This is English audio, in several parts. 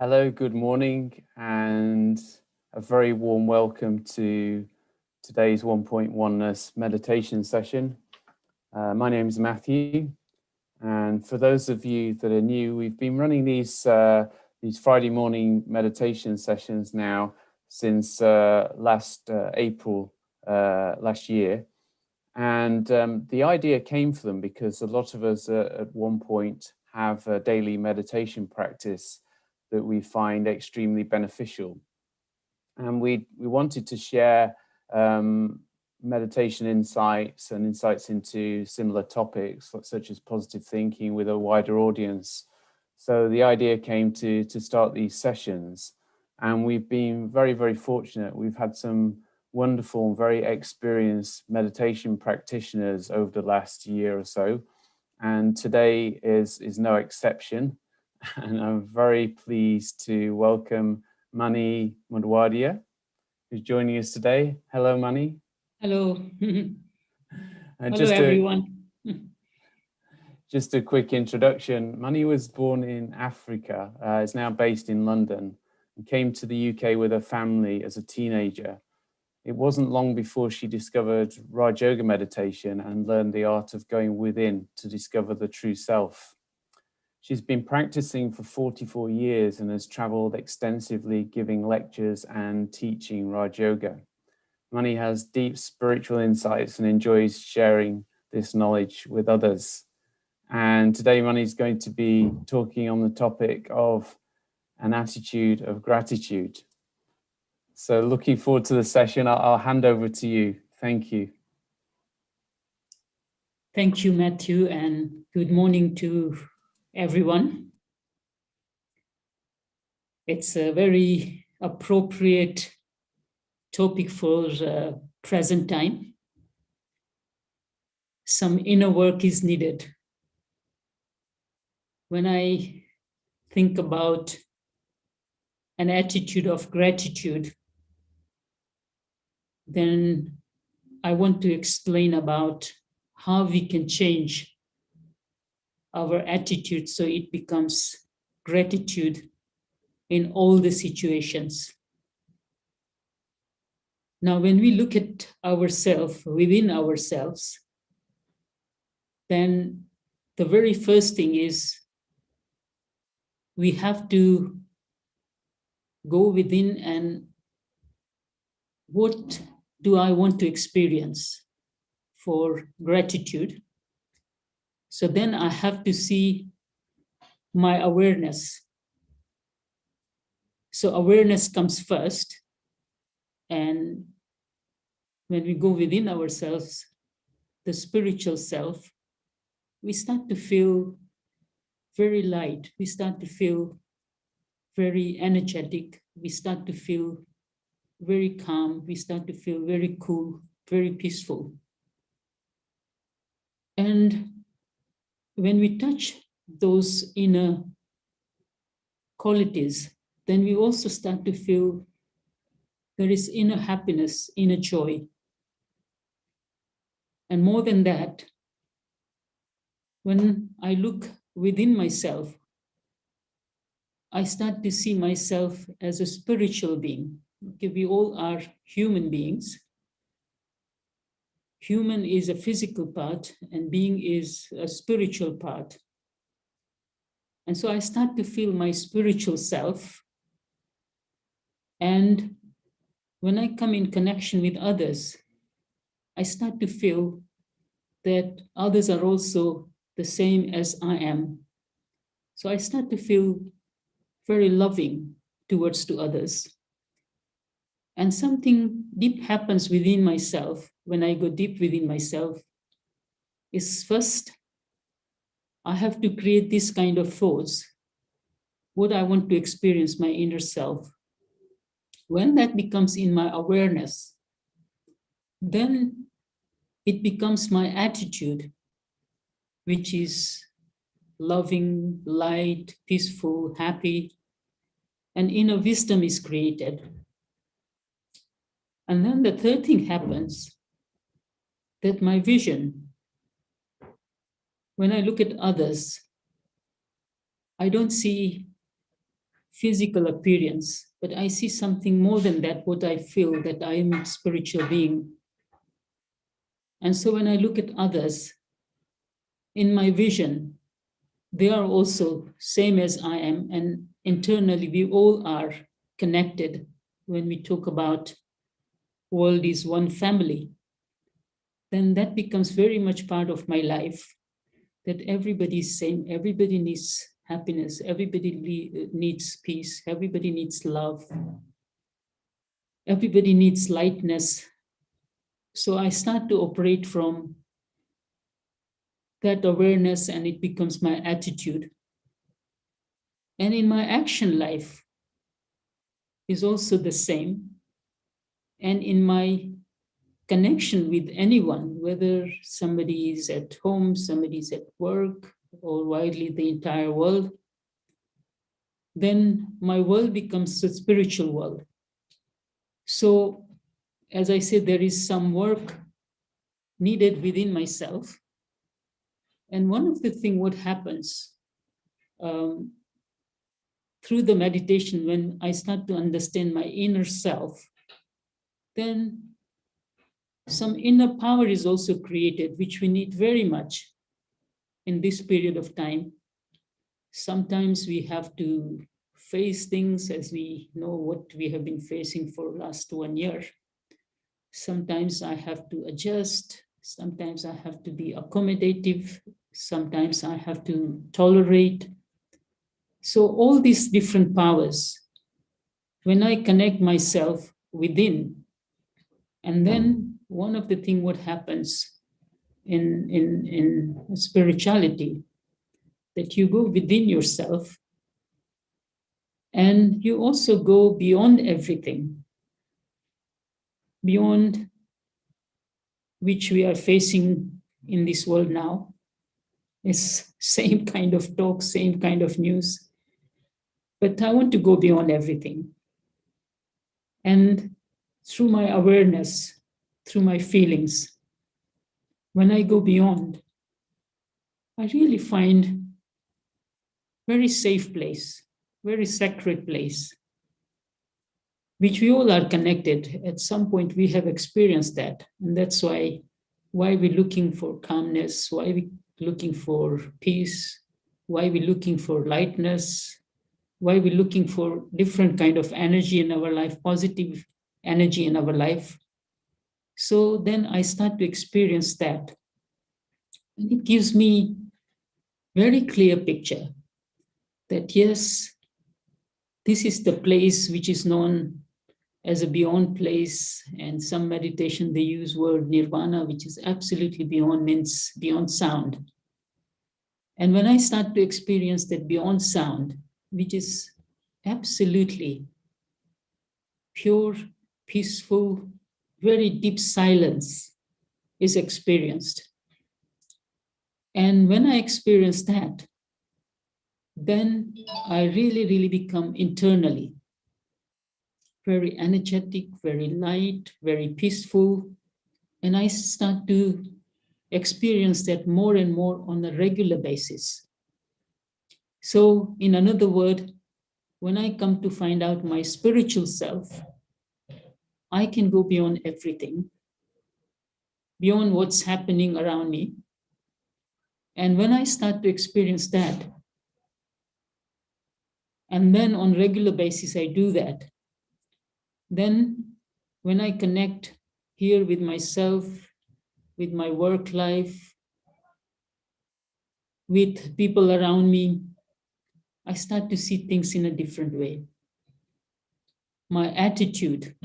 Hello, good morning, and a very warm welcome to today's Onepoint Oneness meditation session. My name is Matthew, and for those of you that are new, we've been running these Friday morning meditation sessions now since last April last year. And the idea came for them because a lot of us at one point have a daily meditation practice that we find extremely beneficial. And we wanted to share meditation insights and insights into similar topics, such as positive thinking, with a wider audience. So the idea came to start these sessions. And we've been very, very fortunate. We've had some wonderful and very experienced meditation practitioners over the last year or so. And today is no exception. And I'm very pleased to welcome Mani Modhwadia, who's joining us today. Hello, Mani. Hello. Hello, everyone. Just a quick introduction. Mani was born in Africa, is now based in London, and came to the UK with her family as a teenager. It wasn't long before she discovered Raj Yoga meditation and learned the art of going within to discover the true self. She's been practicing for 44 years and has traveled extensively giving lectures and teaching Raj Yoga. Mani has deep spiritual insights and enjoys sharing this knowledge with others. And today Mani is going to be talking on the topic of an attitude of gratitude. So looking forward to the session. I'll hand over to you. Thank you. Thank you, Matthew, and good morning to everyone. It's a very appropriate topic for present time. Some inner work is needed. When I think about an attitude of gratitude, then I want to explain about how we can change our attitude so it becomes gratitude in all the situations. Now, when we look at ourselves, within ourselves, then the very first thing is we have to go within and what do I want to experience for gratitude? So then I have to see my awareness. So awareness comes first. And when we go within ourselves, the spiritual self, we start to feel very light. We start to feel very energetic. We start to feel very calm. We start to feel very cool, very peaceful. And when we touch those inner qualities, then we also start to feel there is inner happiness, inner joy. And more than that, when I look within myself, I start to see myself as a spiritual being. Okay, we all are human beings. Human is a physical part and being is a spiritual part. And so I start to feel my spiritual self. And when I come in connection with others, I start to feel that others are also the same as I am. So I start to feel very loving towards to others. And something deep happens within myself when I go deep within myself is first, I have to create this kind of force, what I want to experience, my inner self. When that becomes in my awareness, then it becomes my attitude, which is loving, light, peaceful, happy, and inner wisdom is created. And then the third thing happens, that my vision, when I look at others, I don't see physical appearance, but I see something more than that, what I feel, that I am a spiritual being. And so when I look at others, in my vision, they are also same as I am, and internally we all are connected. When we talk about world is one family, then that becomes very much part of my life, that everybody is same, everybody needs happiness, everybody needs peace, everybody needs love, everybody needs lightness. So I start to operate from that awareness, and it becomes my attitude. And in my action life is also the same. And in my connection with anyone, whether somebody is at home, somebody is at work, or widely the entire world, then my world becomes a spiritual world. So, as I said, there is some work needed within myself. And one of the things what happens through the meditation, when I start to understand my inner self, then some inner power is also created, which we need very much in this period of time. Sometimes we have to face things as we know what we have been facing for last 1 year. Sometimes I have to adjust. Sometimes I have to be accommodative. Sometimes I have to tolerate. So all these different powers, when I connect myself within, and then one of the things what happens in spirituality, that you go within yourself and you also go beyond everything, beyond which we are facing in this world now. It's same kind of talk, same kind of news. But I want to go beyond everything. And through my awareness, through my feelings, when I go beyond, I really find very safe place, very sacred place, which we all are connected. At some point we have experienced that. And that's why we're looking for calmness, why we're looking for peace, why we're looking for lightness, why we're looking for different kind of energy in our life, positive energy in our life. So then I start to experience that. And it gives me very clear picture that yes, this is the place which is known as a beyond place. And some meditation, they use word nirvana, which is absolutely beyond, means beyond sound. And when I start to experience that beyond sound, which is absolutely pure, peaceful, very deep silence is experienced. And when I experience that, then I really, really become internally very energetic, very light, very peaceful. And I start to experience that more and more on a regular basis. So, in another word, when I come to find out my spiritual self, I can go beyond everything, beyond what's happening around me. And when I start to experience that, and then on regular basis I do that, then when I connect here with myself, with my work life, with people around me, I start to see things in a different way. My attitude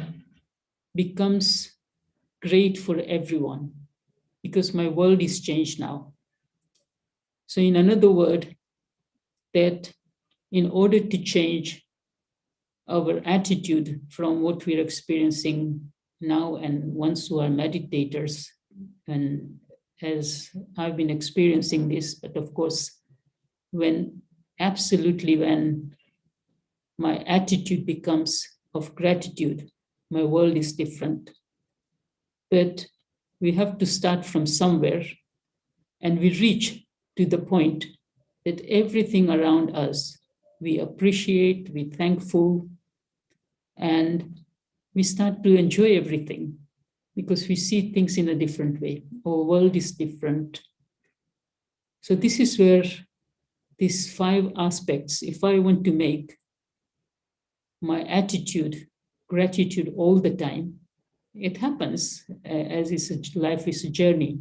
becomes great for everyone because my world is changed now. So in another word, that in order to change our attitude from what we're experiencing now, and ones who are meditators, and as I've been experiencing this, but of course, when my attitude becomes of gratitude, my world is different. But we have to start from somewhere, and we reach to the point that everything around us we appreciate, we're thankful, and we start to enjoy everything because we see things in a different way. Our world is different. So this is where these 5 aspects, if I want to make my attitude gratitude all the time, it happens as life is a journey.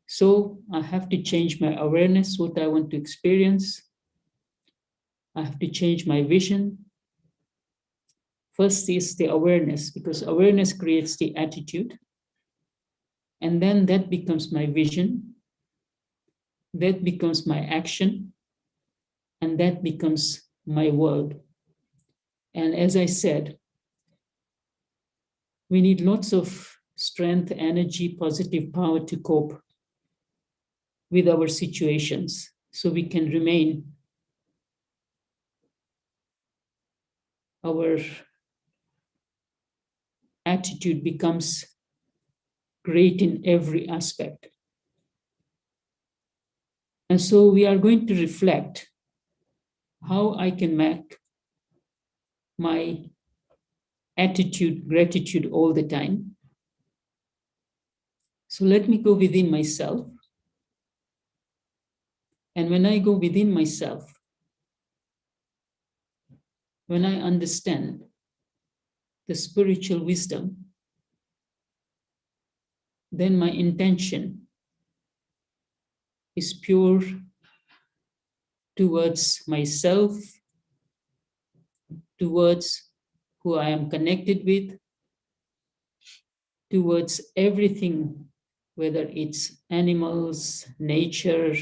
So I have to change my awareness, what I want to experience. I have to change my vision. First is the awareness, because awareness creates the attitude. And then that becomes my vision. That becomes my action. And that becomes my world. And as I said, we need lots of strength, energy, positive power to cope with our situations so we can remain our attitude becomes great in every aspect. And so we are going to reflect how I can make my attitude gratitude all the time. So let me go within myself. And when I go within myself, when I understand the spiritual wisdom, then my intention is pure towards myself, towards who I am connected with, towards everything, whether it's animals, nature,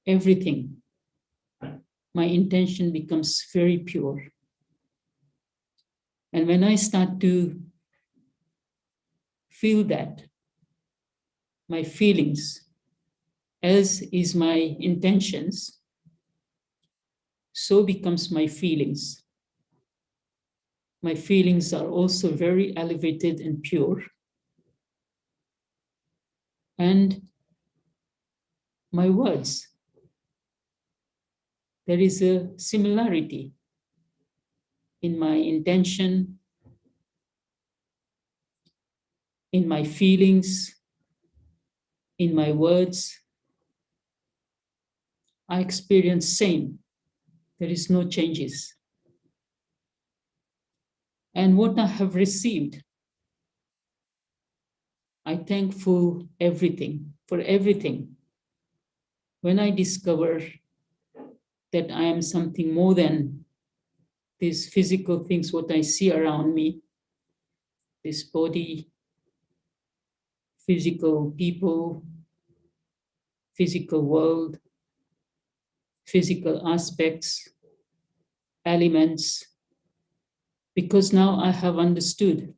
everything. My intention becomes very pure. And when I start to feel that, my feelings, as is my intentions, so becomes my feelings. My feelings are also very elevated and pure. And my words, there is a similarity in my intention, in my feelings, in my words. I experience same. There is no changes. And what I have received, I thankful for everything. When I discover that I am something more than these physical things, what I see around me, this body, physical people, physical world, physical aspects, elements, because now I have understood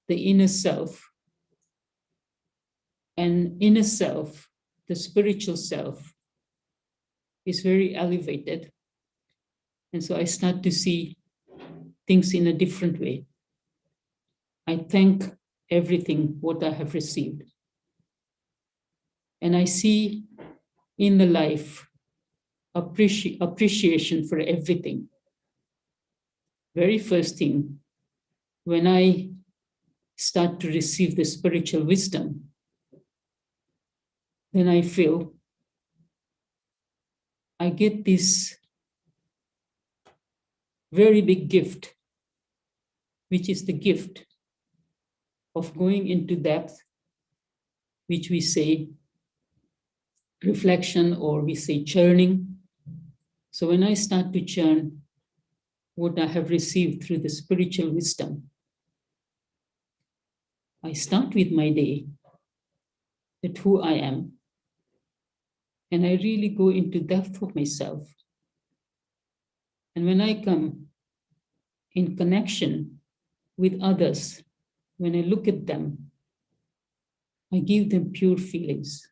the inner self. And inner self, the spiritual self, is very elevated. And so I start to see things in a different way. I thank everything what I have received. And I see in the life appreciation for everything. Very first thing, when I start to receive the spiritual wisdom, then I feel I get this very big gift, which is the gift of going into depth, which we say reflection or we say churning. So when I start to churn what I have received through the spiritual wisdom, I start with my day, that who I am. And I really go into depth of myself. And when I come in connection with others, when I look at them, I give them pure feelings.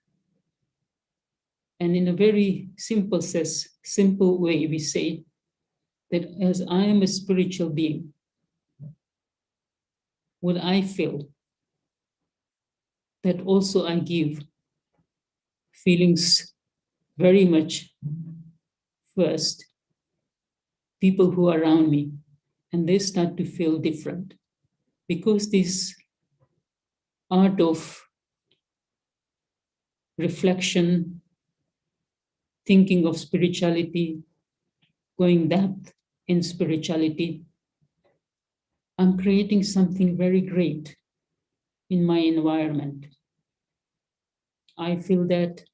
And in a very simple way, we say that as I am a spiritual being, what I feel, that also I give feelings very much first people who are around me, and they start to feel different. Because this art of reflection, thinking of spirituality, going depth in spirituality, I'm creating something very great in my environment. I feel that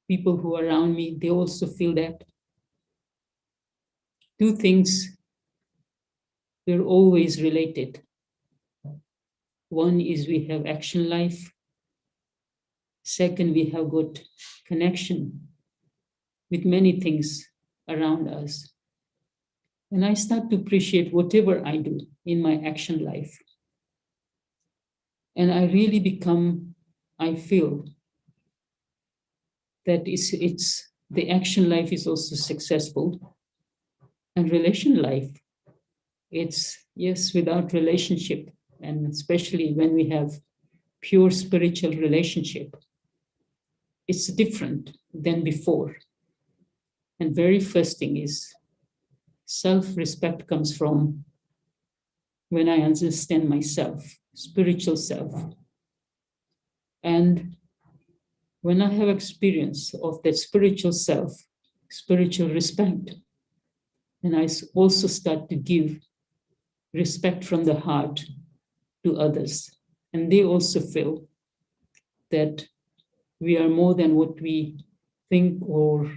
people who are around me, they also feel that. Two things we're always related. One is we have action life. Second, we have got connection with many things around us. And I start to appreciate whatever I do in my action life. And I really become, I feel that it's the action life is also successful. And relation life, it's yes, without relationship, and especially when we have pure spiritual relationship, it's different than before. And very first thing is self-respect comes from when I understand myself, spiritual self. And when I have experience of that spiritual self, spiritual respect, then I also start to give respect from the heart to others. And they also feel that we are more than what we think or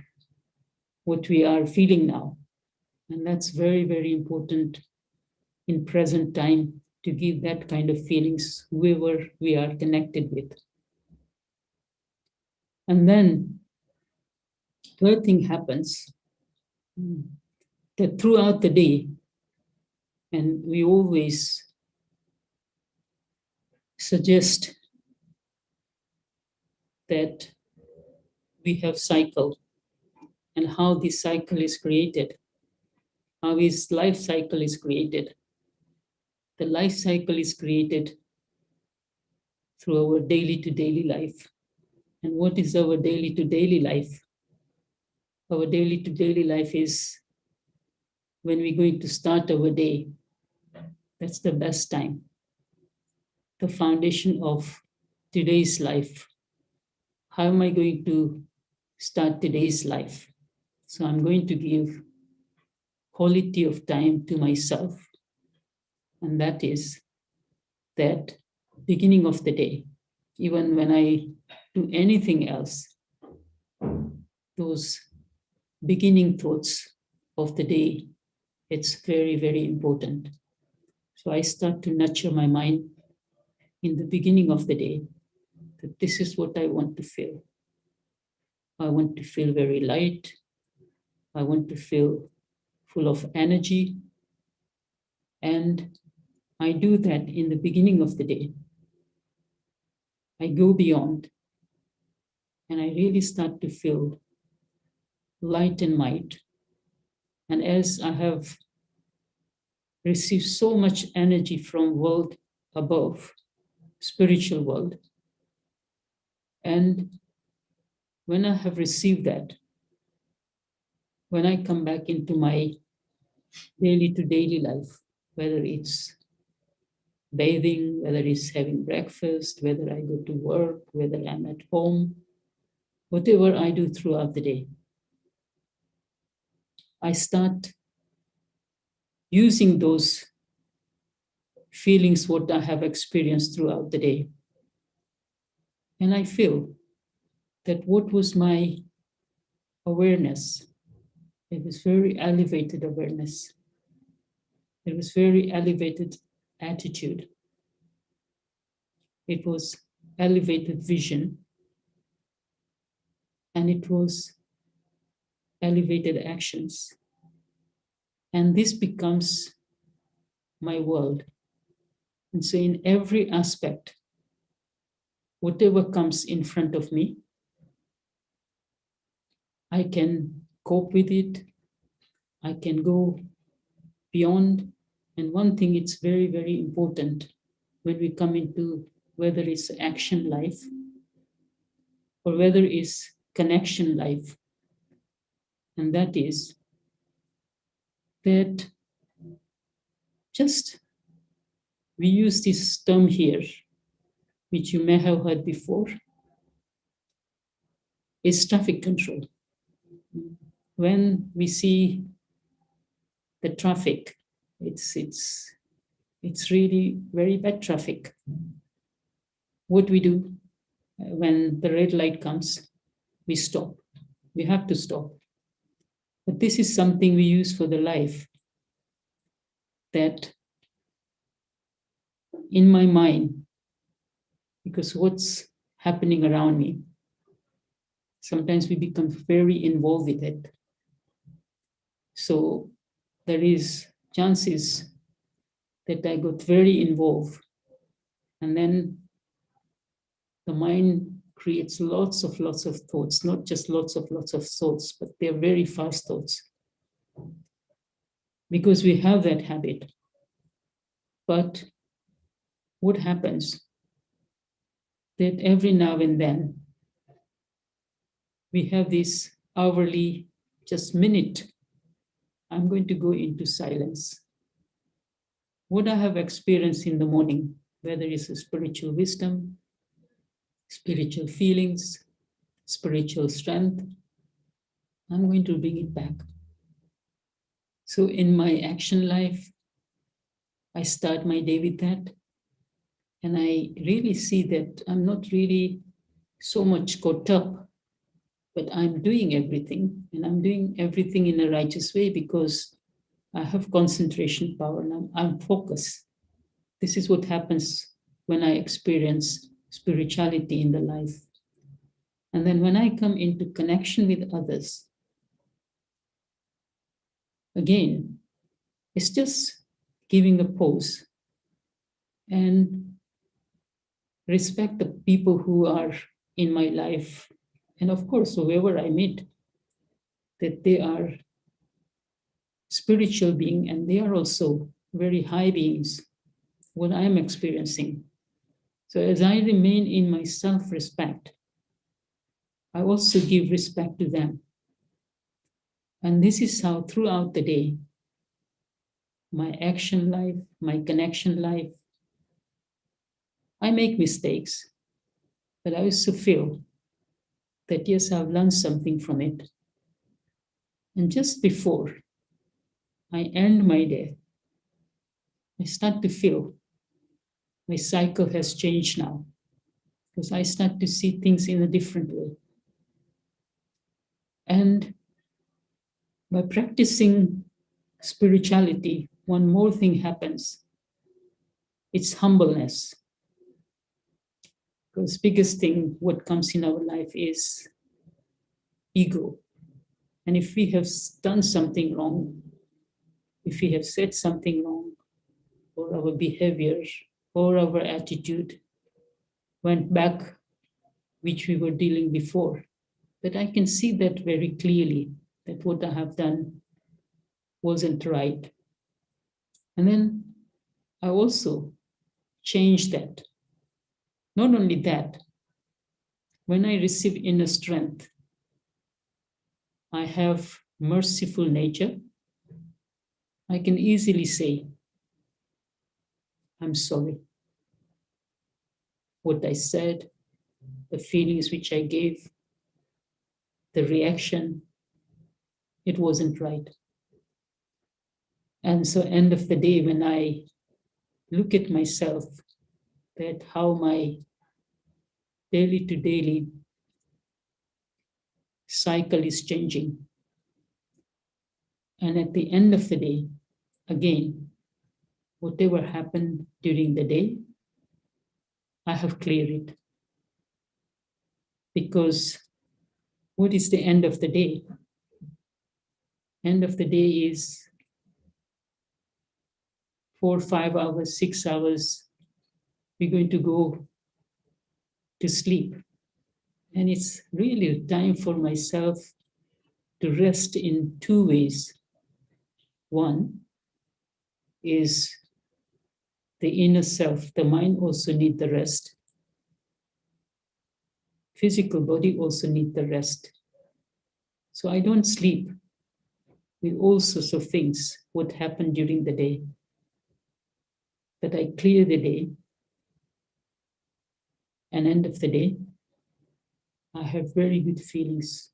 what we are feeling now. And that's very, very important in present time to give that kind of feelings whoever we are connected with. And then third thing happens that throughout the day, and we always suggest that we have cycle and how this cycle is created, how his life cycle is created. The life cycle is created through our daily to daily life. And what is our daily to daily life? Our daily to daily life is when we're going to start our day. That's the best time. The foundation of today's life. How am I going to start today's life? So I'm going to give quality of time to myself. And that is that beginning of the day. Even when I do anything else, those beginning thoughts of the day, it's very, very important. So I start to nurture my mind in the beginning of the day that this is what I want to feel. I want to feel very light. I want to feel full of energy. And I do that in the beginning of the day. I go beyond and I really start to feel light and might. And as I have received so much energy from world above, spiritual world, and when I have received that, when I come back into my daily to daily life, whether it's bathing, whether it's having breakfast, whether I go to work, whether I'm at home, whatever I do throughout the day, I start using those feelings, what I have experienced throughout the day. And I feel that what was my awareness, it was very elevated awareness. It was very elevated attitude. It was elevated vision. And it was elevated actions. And this becomes my world. And so in every aspect, whatever comes in front of me, I can cope with it. I can go beyond. And one thing, it's very, very important when we come into whether it's action life or whether it's connection life. And that is that just we use this term here, which you may have heard before, is traffic control. When we see the traffic, it's really very bad traffic. What we do when the red light comes, we stop. We have to stop. But this is something we use for the life, that in my mind, because what's happening around me, sometimes we become very involved with it. So there is chances that I got very involved, and then the mind creates lots of thoughts, not just lots of thoughts, but they're very fast thoughts, because we have that habit. But what happens that every now and then we have this hourly, just minute, I'm going to go into silence. What I have experienced in the morning, whether it's a spiritual wisdom, spiritual feelings, spiritual strength, I'm going to bring it back. So in my action life, I start my day with that. And I really see that I'm not really so much caught up, but I'm doing everything. And I'm doing everything in a righteous way because I have concentration power and I'm focused. This is what happens when I experience spirituality in the life. And then when I come into connection with others, again, it's just giving a pause and respect the people who are in my life. And of course, whoever I meet, that they are spiritual beings and they are also very high beings, what I am experiencing. So as I remain in my self-respect, I also give respect to them. And this is how throughout the day, my action life, my connection life, I make mistakes, but I also feel that yes, I've learned something from it. And just before I end my day, I start to feel my cycle has changed now, because I start to see things in a different way. And by practicing spirituality, one more thing happens. It's humbleness. Because biggest thing what comes in our life is ego. And if we have done something wrong, if we have said something wrong, or our behavior or our attitude went back, which we were dealing before, that I can see that very clearly, that what I have done wasn't right. And then I also changed that. Not only that, when I receive inner strength, I have merciful nature. I can easily say, I'm sorry. What I said, the feelings which I gave, the reaction, it wasn't right. And so end of the day, when I look at myself, that how my daily to daily cycle is changing. And at the end of the day, again, whatever happened during the day, I have cleared it. Because what is the end of the day? End of the day is 4, 5 hours, 6 hours, we're going to go to sleep. And it's really time for myself to rest in 2 ways. One is the inner self, the mind also need the rest. Physical body also need the rest. So I don't sleep with all sorts of things what happened during the day. But I clear the day, and end of the day, I have very good feelings.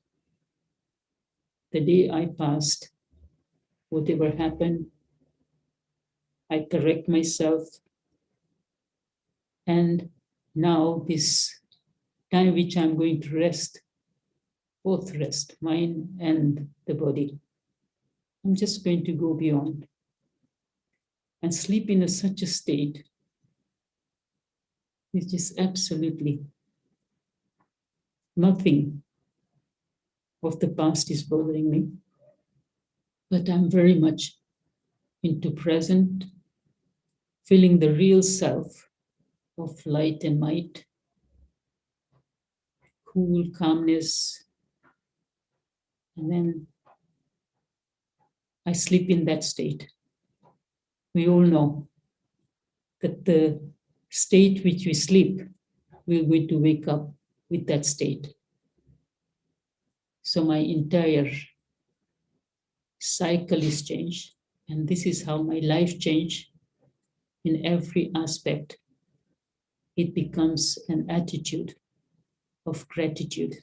The day I passed, whatever happened, I correct myself. And now this time which I'm going to rest, both rest, mind and the body, I'm just going to go beyond and sleep in such a state which is absolutely nothing of the past is bothering me, but I'm very much into present, feeling the real self of light and might, cool calmness, and then I sleep in that state. We all know that the state which we sleep, we're going to wake up with that state. So my entire cycle is changed, and this is how my life changed in every aspect. It becomes an attitude of gratitude.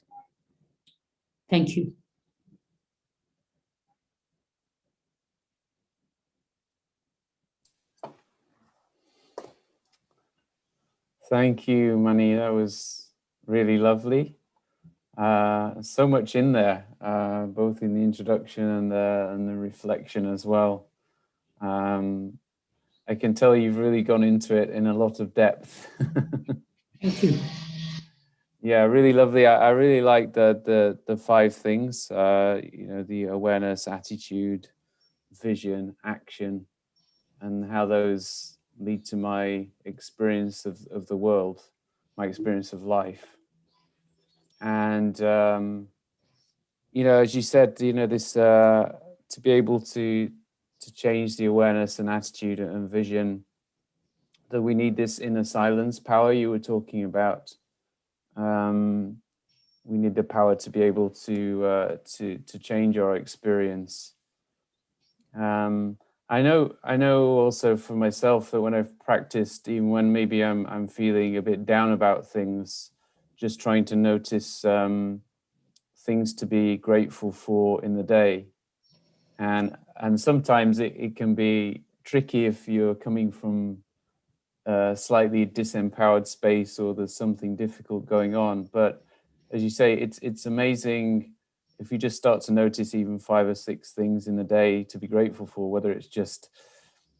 Thank you. Thank you, Mani. That was really lovely. So much in there, both in the introduction and the reflection as well. I can tell you've really gone into it in a lot of depth. Thank you. Yeah, really lovely. I really like the 5 things. You know, the awareness, attitude, vision, action, and how those lead to my experience of the world, my experience of life. And you know, as you said, you know, this to be able to change the awareness and attitude and vision, that we need this inner silence power you were talking about. We need the power to be able to change our experience. I know also for myself that when I've practiced, even when maybe I'm feeling a bit down about things, just trying to notice things to be grateful for in the day, and sometimes it can be tricky if you're coming from a slightly disempowered space or there's something difficult going on. But as you say, it's amazing if you just start to notice even 5 or 6 things in the day to be grateful for, whether it's just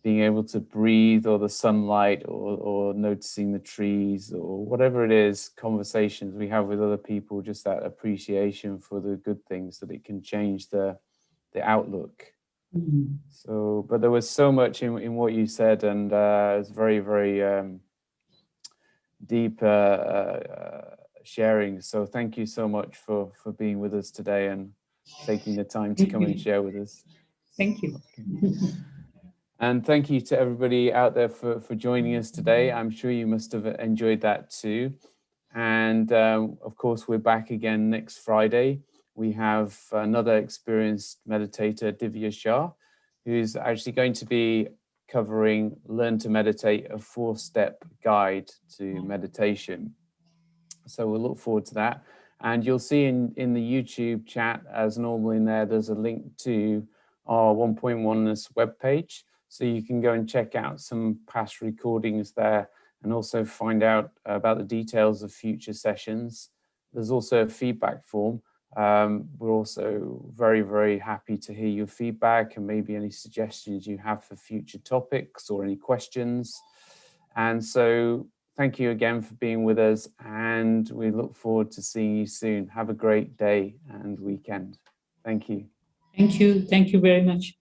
being able to breathe or the sunlight or noticing the trees or whatever it is, conversations we have with other people, just that appreciation for the good things, that it can change the outlook. Mm. So, but there was so much in what you said, and it's very, very deep sharing. So thank you so much for being with us today and taking the time to come and share with us. Thank you. Okay. And thank you to everybody out there for joining us today. I'm sure you must have enjoyed that too. And of course, we're back again next Friday. We have another experienced meditator, Divya Shah, who's actually going to be covering Learn to Meditate, a 4-step guide to meditation. So we'll look forward to that. And you'll see in the YouTube chat, as normal in there, there's a link to our Onepoint Oneness webpage. So you can go and check out some past recordings there and also find out about the details of future sessions. There's also a feedback form. We're also very, very happy to hear your feedback and maybe any suggestions you have for future topics or any questions. And so thank you again for being with us, and we look forward to seeing you soon. Have a great day and weekend. Thank you. Thank you. Thank you very much.